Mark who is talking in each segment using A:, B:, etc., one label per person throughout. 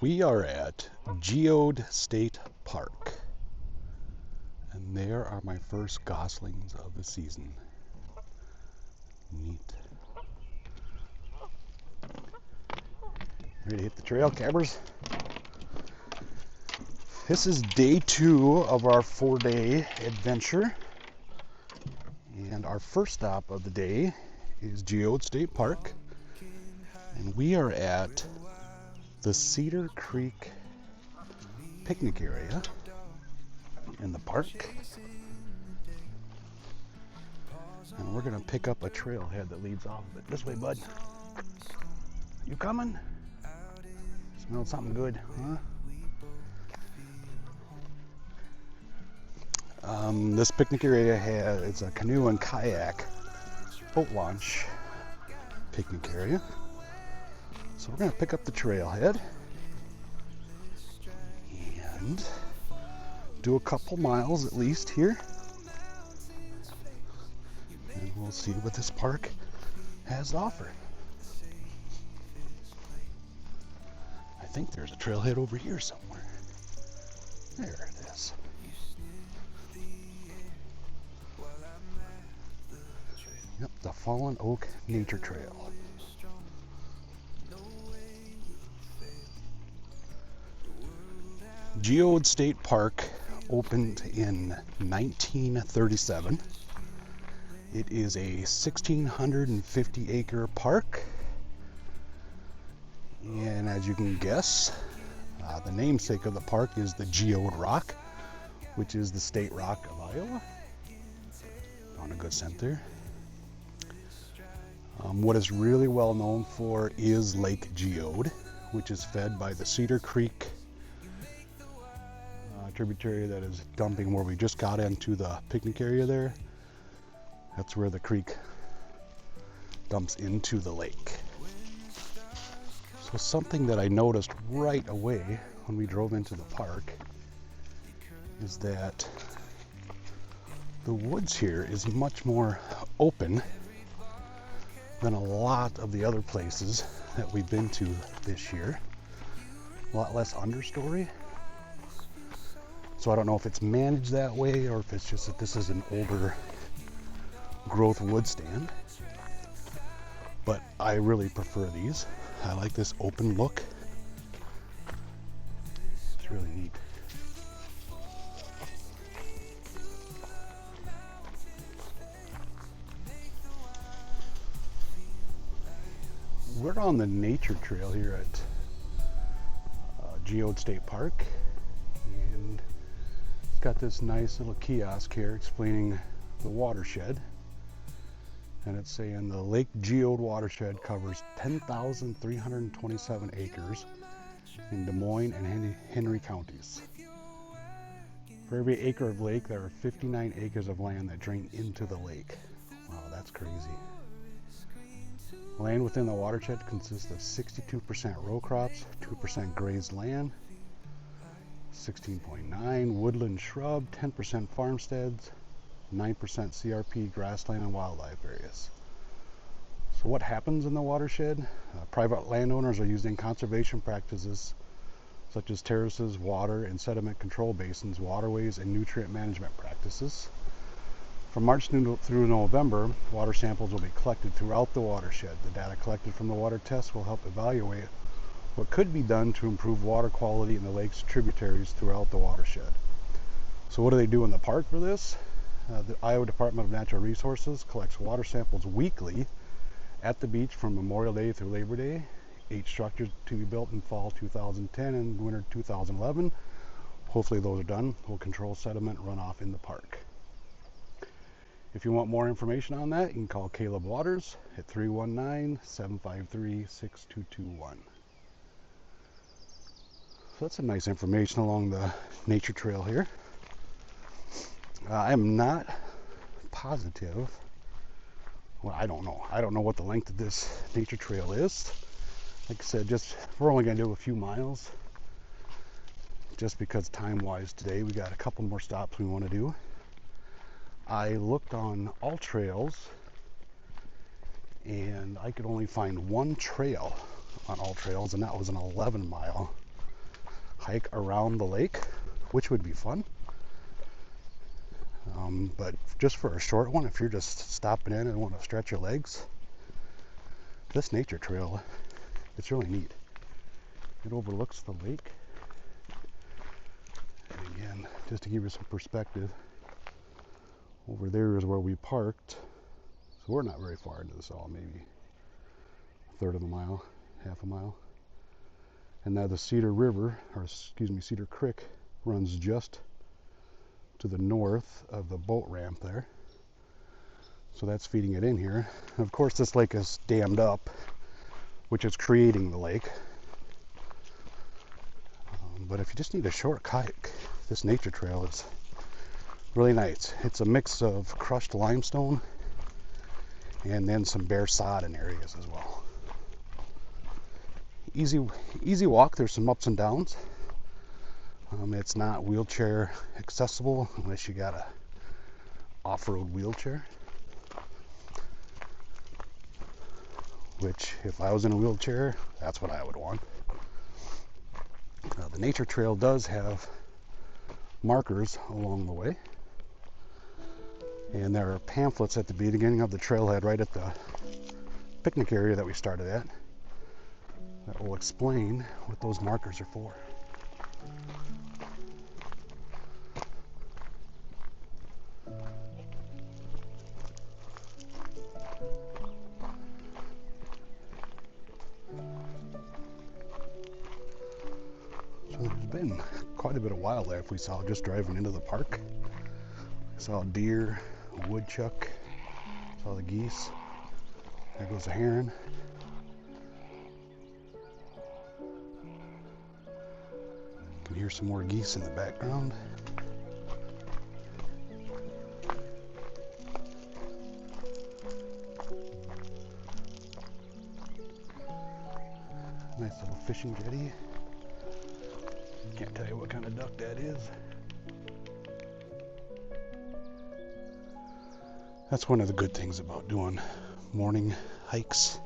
A: We are at Geode State Park, and there are my first goslings of the season. Neat. Ready to hit the trail, cabbers? This is day 2 of our 4-day adventure, and our first stop of the day is Geode State Park, and we are at the Cedar Creek picnic area in the park, and we're gonna pick up a trailhead that leads off of it. This way, bud. You coming? Smell something good, huh? This picnic area it's a canoe and kayak boat launch picnic area. So we're gonna pick up the trailhead and do a couple miles at least here, and we'll see what this park has to offer. I think there's a trailhead over here somewhere. There it is. Yep, the Fallen Oak Nature Trail. Geode State Park opened in 1937. It is a 1,650 acre park, and as you can guess, the namesake of the park is the Geode Rock, which is the state rock of Iowa. On a good scent there. What it's really well known for is Lake Geode, which is fed by the Cedar Creek tributary that is dumping where we just got into the picnic area there. That's where the creek dumps into the lake. So something that I noticed right away when we drove into the park is that the woods here is much more open than a lot of the other places that we've been to this year. A lot less understory. So I don't know if it's managed that way or if it's just that this is an older growth wood stand. But I really prefer these. I like this open look. It's really neat. We're on the nature trail here at Geode State Park, and it's got this nice little kiosk here explaining the watershed, and it's saying the Lake Geode watershed covers 10,327 acres in Des Moines and Henry counties. For every acre of lake, there are 59 acres of land that drain into the lake. Wow, that's crazy. Land within the watershed consists of 62% row crops, 2% grazed land, 16.9 woodland shrub, 10% farmsteads, 9% CRP grassland and wildlife areas. So what happens in the watershed? Private landowners are using conservation practices such as terraces, water and sediment control basins, waterways, and nutrient management practices. From March through November, water samples will be collected throughout the watershed. The data collected from the water tests will help evaluate what could be done to improve water quality in the lake's tributaries throughout the watershed. So what do they do in the park for this? The Iowa Department of Natural Resources collects water samples weekly at the beach from Memorial Day through Labor Day. 8 structures to be built in fall 2010 and winter 2011. Hopefully those are done. Will control sediment runoff in the park. If you want more information on that, you can call Caleb Waters at 319-753-6221. So that's some nice information along the nature trail here. I am not positive. Well, I don't know. I don't know what the length of this nature trail is. Like I said, we're only going to do a few miles. Just because time-wise today, we got a couple more stops we want to do. I looked on All Trails, and I could only find one trail on All Trails, and that was an 11-mile hike around the lake, which would be fun. But just for a short one, if you're just stopping in and want to stretch your legs, this nature trail, it's really neat. It overlooks the lake. And again, just to give you some perspective, over there is where we parked. So we're not very far into this all, maybe a third of a mile, half a mile. And now the Cedar River, or excuse me, Cedar Creek, runs just to the north of the boat ramp there. So that's feeding it in here. And of course, this lake is dammed up, which is creating the lake. But if you just need a short hike, this nature trail is really nice. It's a mix of crushed limestone and then some bare sod in areas as well. Easy walk. There's some ups and downs. It's not wheelchair accessible unless you got a off-road wheelchair, which if I was in a wheelchair, that's what I would want. The nature trail does have markers along the way, and there are pamphlets at the beginning of the trailhead right at the picnic area that we started at that will explain what those markers are for. So there's been quite a bit of wildlife we saw just driving into the park. We saw a deer, a woodchuck, saw the geese. There goes a heron. You can hear some more geese in the background. Nice little fishing jetty. Can't tell you what kind of duck that is. That's one of the good things about doing morning hikes.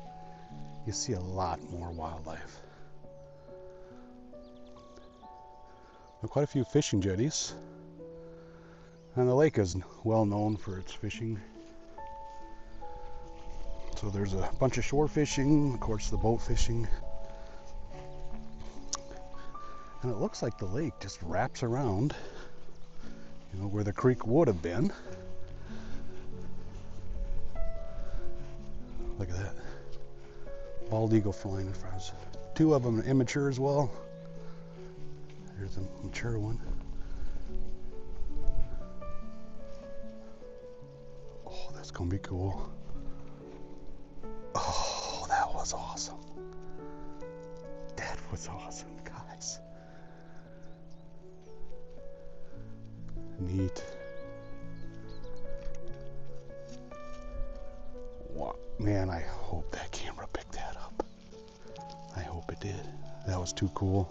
A: You see a lot more wildlife. There are quite a few fishing jetties. And the lake is well known for its fishing. So there's a bunch of shore fishing, of course the boat fishing. And it looks like the lake just wraps around, you know, where the creek would have been. Look at that. Bald eagle flying in front of us. Two of them immature as well. There's a mature one. Oh, that's gonna be cool. Oh, that was awesome. That was awesome, guys. Neat. Wow. Man, I hope that camera picked that up. I hope it did. That was too cool.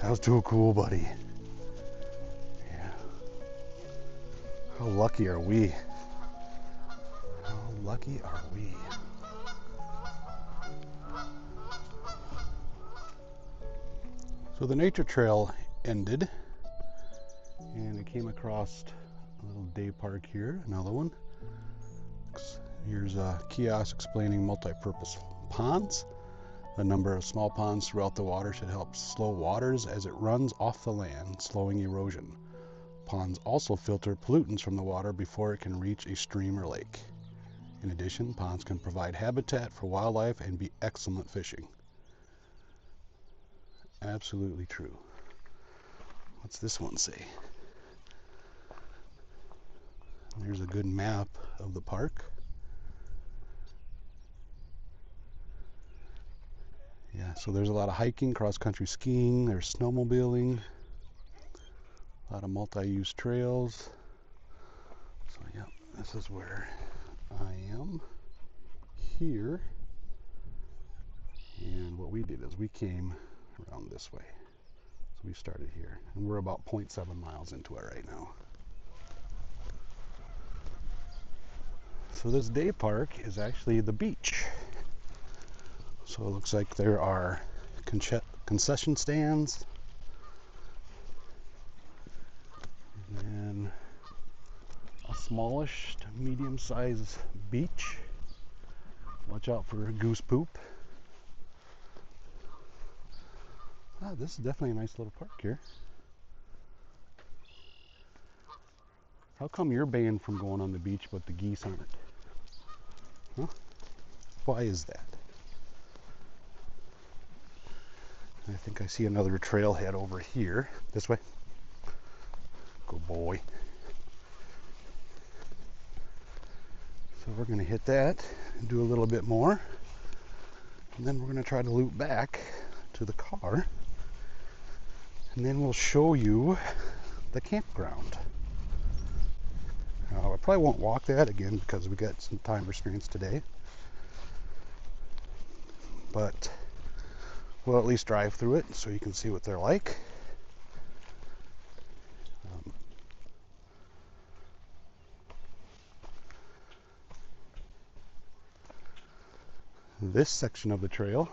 A: That was too cool, buddy. Yeah. How lucky are we? How lucky are we? So the nature trail ended, and I came across a little day park here, another one. Here's a kiosk explaining multi-purpose ponds. The number of small ponds throughout the water should help slow waters as it runs off the land, slowing erosion. Ponds also filter pollutants from the water before it can reach a stream or lake. In addition, ponds can provide habitat for wildlife and be excellent fishing. Absolutely true. What's this one say? There's a good map of the park. Yeah, so there's a lot of hiking, cross-country skiing, there's snowmobiling, a lot of multi-use trails. So yeah, this is where I am here. And what we did is we came around this way. So we started here, and we're about 0.7 miles into it right now. So this day park is actually the beach. So it looks like there are concession stands, smallish to medium-sized beach. Watch out for goose poop. Ah, this is definitely a nice little park here. How come you're banned from going on the beach but the geese aren't? Huh? Why is that? I think I see another trailhead over here. This way. Good boy. So we're going to hit that and do a little bit more. And then we're going to try to loop back to the car. And then we'll show you the campground. I probably won't walk that again because we got some time restraints today. But we'll at least drive through it so you can see what they're like. This section of the trail,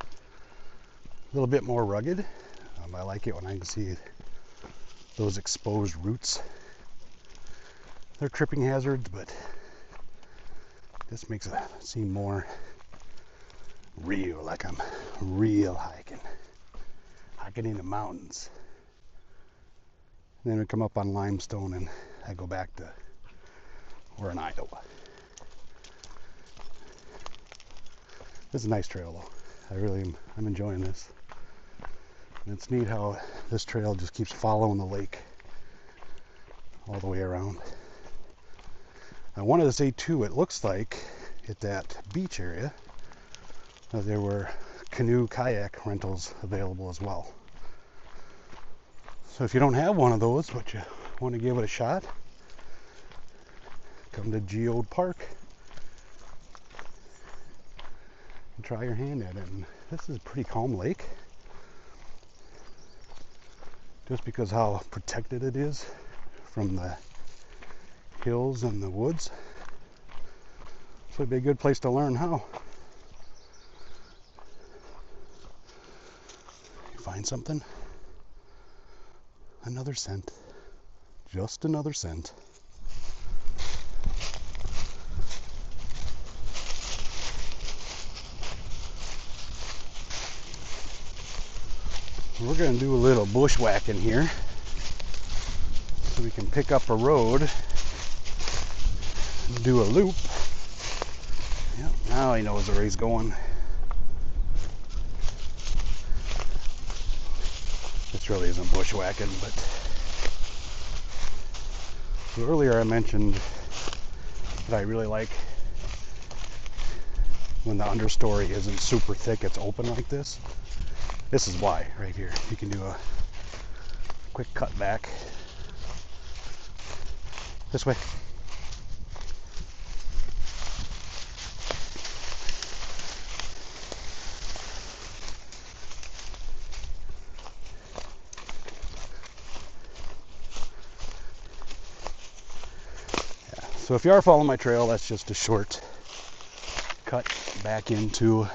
A: a little bit more rugged. I like it when I can see those exposed roots. They're tripping hazards, but this makes it seem more real, like I'm real hiking in the mountains. And then we come up on limestone and I go back to we're in Iowa. This is a nice trail though. I'm enjoying this. And it's neat how this trail just keeps following the lake all the way around. I wanted to say too, it looks like at that beach area there were canoe kayak rentals available as well. So if you don't have one of those but you want to give it a shot, come to Geode Park and try your hand at it. And this is a pretty calm lake, just because how protected it is from the hills and the woods. So it'd be a good place to learn how. You find something? Another cent. Just another cent. We're going to do a little bushwhacking here so we can pick up a road and do a loop. Yep, now he knows where he's going. This really isn't bushwhacking, but so earlier I mentioned that I really like when the understory isn't super thick, it's open like this. This is why, right here. You can do a quick cut back. This way. Yeah. So if you are following my trail, that's just a short cut back onto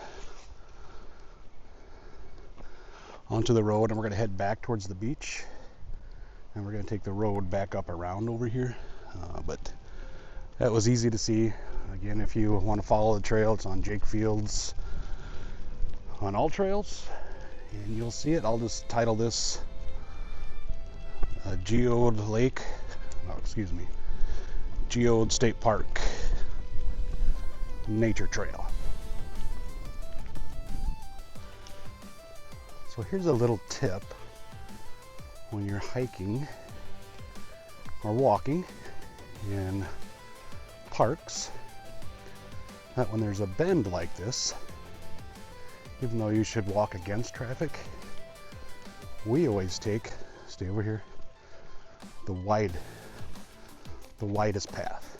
A: the road, and we're going to head back towards the beach, and we're going to take the road back up around over here. But that was easy to see. Again, if you want to follow the trail, it's on Jake Fields on all trails, and you'll see it. I'll just title this Geode State Park Nature Trail. So here's a little tip when you're hiking or walking in parks, that when there's a bend like this, even though you should walk against traffic, we always stay over here, the widest path.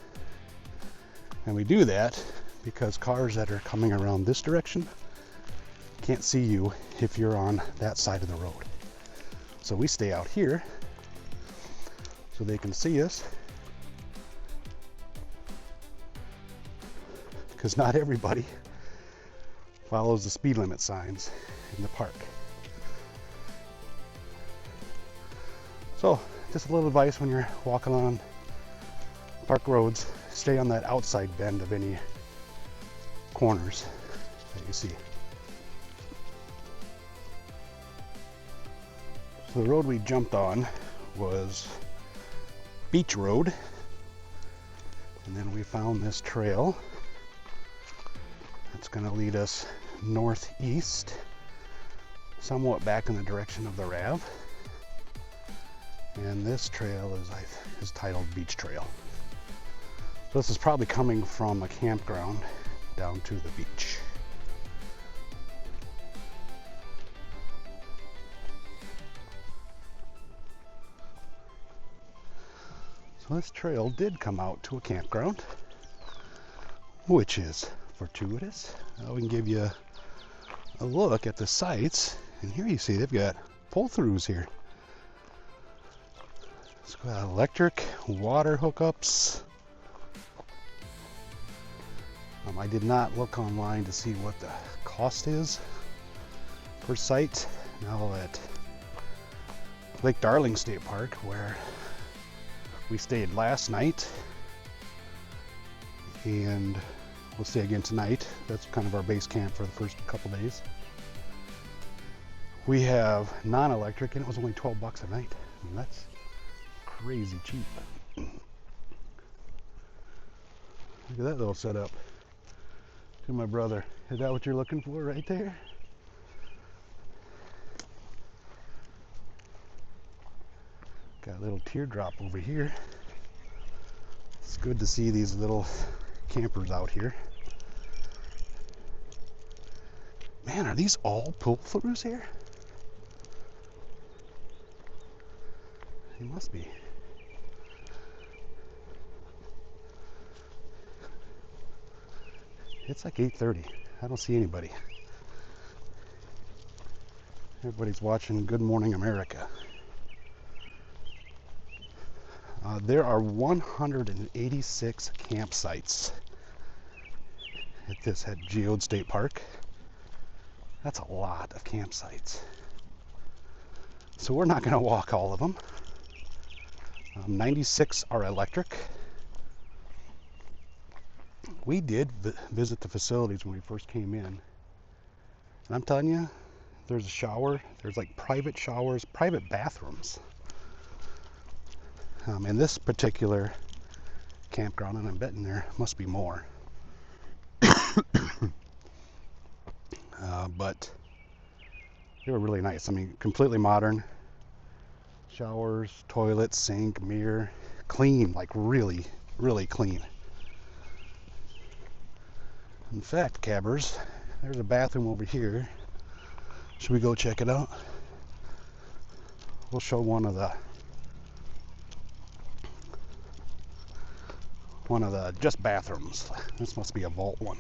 A: And we do that because cars that are coming around this direction can't see you if you're on that side of the road. So we stay out here so they can see us, because not everybody follows the speed limit signs in the park. So just a little advice when you're walking on Park roads stay on that outside bend of any corners that you see. So the road we jumped on was Beach Road, and then we found this trail that's going to lead us northeast, somewhat back in the direction of the RAV. And this trail is titled Beach Trail. So this is probably coming from a campground down to the beach. So this trail did come out to a campground, which is fortuitous. We can give you a look at the sites, and here you see they've got pull-throughs here. It's got electric, water hookups. I did not look online to see what the cost is per site. Now at Lake Darling State Park, where we stayed last night, and we'll stay again tonight. That's kind of our base camp for the first couple days. We have non-electric, and it was only 12 bucks a night. I mean, that's crazy cheap. Look at that little setup. To my brother. Is that what you're looking for right there? Got a little teardrop over here. It's good to see these little campers out here. Man, are these all pull-throughs here? They must be. It's like 8:30. I don't see anybody. Everybody's watching Good Morning America. There are 186 campsites at Geode State Park. That's a lot of campsites. So we're not going to walk all of them. 96 are electric. We did visit the facilities when we first came in, and I'm telling you, there's a shower, there's like private showers, private bathrooms. In this particular campground, and I'm betting there must be more, but they were really nice. I mean, completely modern. Showers, toilet, sink, mirror, clean, like really, really clean. In fact, cabbers, there's a bathroom over here. Should we go check it out? We'll show one of the just bathrooms. This must be a vault one.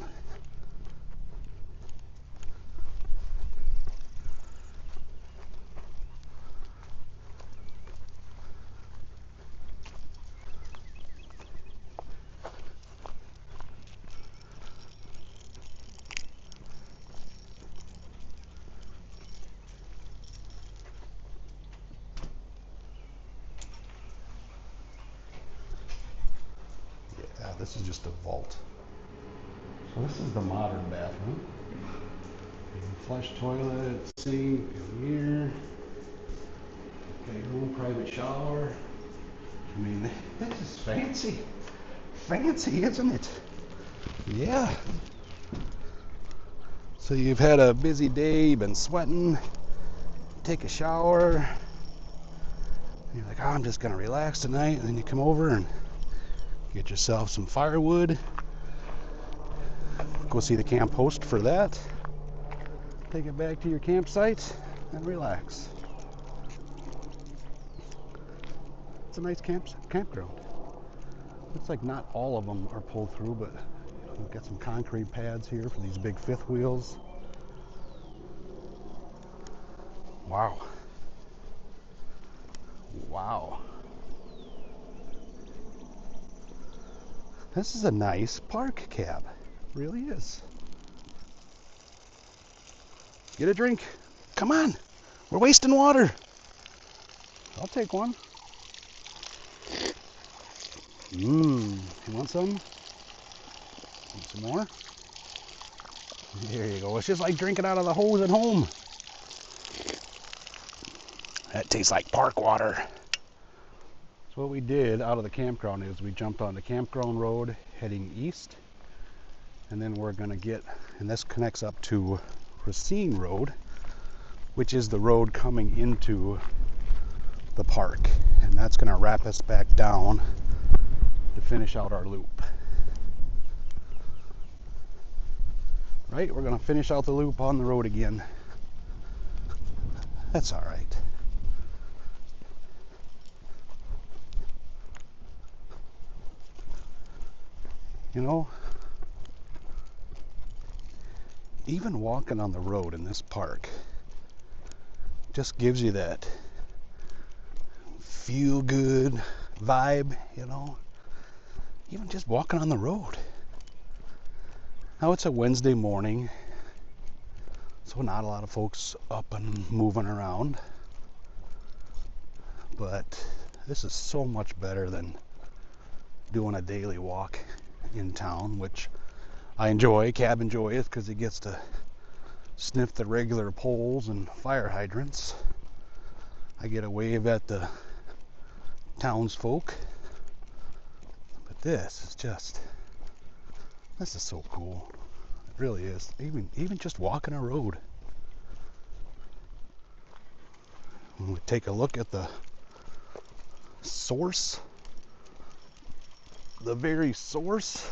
A: This is just a vault. So this is the modern bathroom. Flush toilet, sink, mirror. Got your own private shower. I mean, this is fancy. Fancy, isn't it? Yeah. So you've had a busy day, you've been sweating, take a shower. You're like, oh, I'm just gonna relax tonight. And then you come over and get yourself some firewood. Go see the camp host for that. Take it back to your campsite and relax. It's a nice campground. Looks like not all of them are pulled through, but we've got some concrete pads here for these big fifth wheels. Wow. Wow. This is a nice park cab. It really is. Get a drink. Come on. We're wasting water. I'll take one. You want some? Want some more? There you go. It's just like drinking out of the hose at home. That tastes like park water. So what we did out of the campground is we jumped on the campground road heading east. And then we're gonna get, and this connects up to Racine Road, which is the road coming into the park. And that's gonna wrap us back down to finish out our loop. Right, we're gonna finish out the loop on the road again. That's all right. You know, even walking on the road in this park just gives you that feel good vibe, you know, even just walking on the road. Now it's a Wednesday morning, so not a lot of folks up and moving around, but this is so much better than doing a daily walk in town, which I enjoy. Cab enjoys because he gets to sniff the regular poles and fire hydrants. I get a wave at the townsfolk, but this is so cool. It really is. Even just walking a road. When we take a look at the source, the very source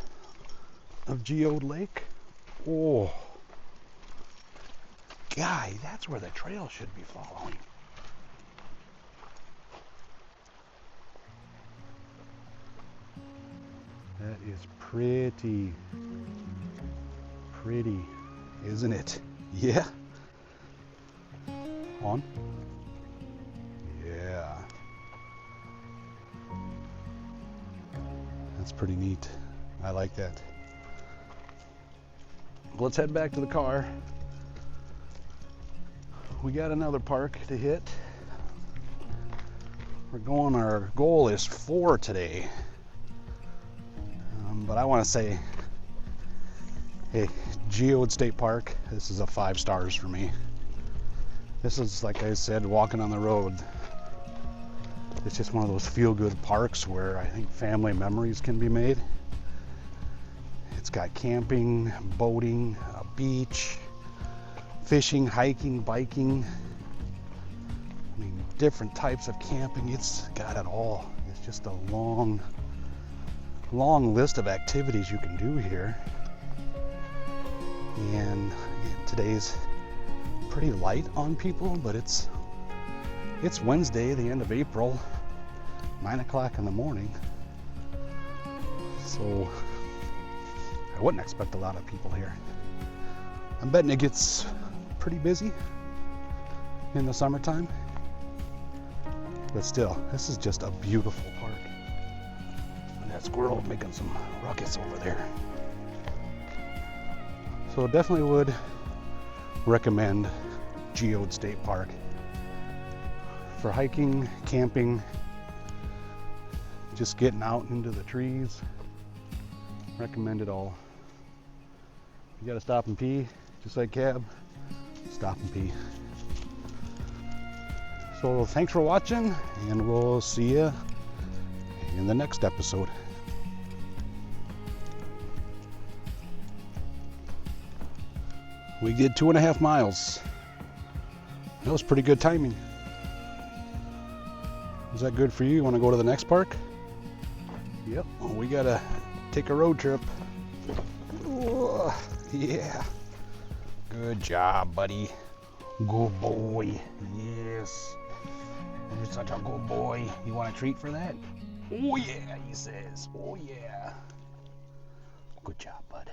A: of Geode Lake. Oh, guy, that's where the trail should be following. That is pretty, isn't it? Yeah. On. Yeah. That's pretty neat. I like that. Let's head back to the car. We got another park to hit. Our goal is 4 today. But I want to say, hey, Goede State Park, this is a 5 stars for me. This is, like I said, walking on the road. It's just one of those feel-good parks where I think family memories can be made. It's got camping, boating, a beach, fishing, hiking, biking. I mean, different types of camping. It's got it all. It's just a long list of activities you can do here. And today's pretty light on people, but it's Wednesday, the end of April, 9 o'clock in the morning. So I wouldn't expect a lot of people here. I'm betting it gets pretty busy in the summertime. But still, this is just a beautiful park. And that squirrel making some ruckus over there. So definitely would recommend Geode State Park for hiking, camping, just getting out into the trees. Recommend it all. You gotta stop and pee, just like Cab, stop and pee. So thanks for watching, and we'll see you in the next episode. We did 2.5 miles. That was pretty good timing. Is that good for you? You want to go to the next park? Yep. Well, we gotta take a road trip. Oh, yeah. Good job, buddy. Good boy. Yes. You're such a good boy. You want a treat for that? Oh yeah, he says. Oh yeah. Good job, bud.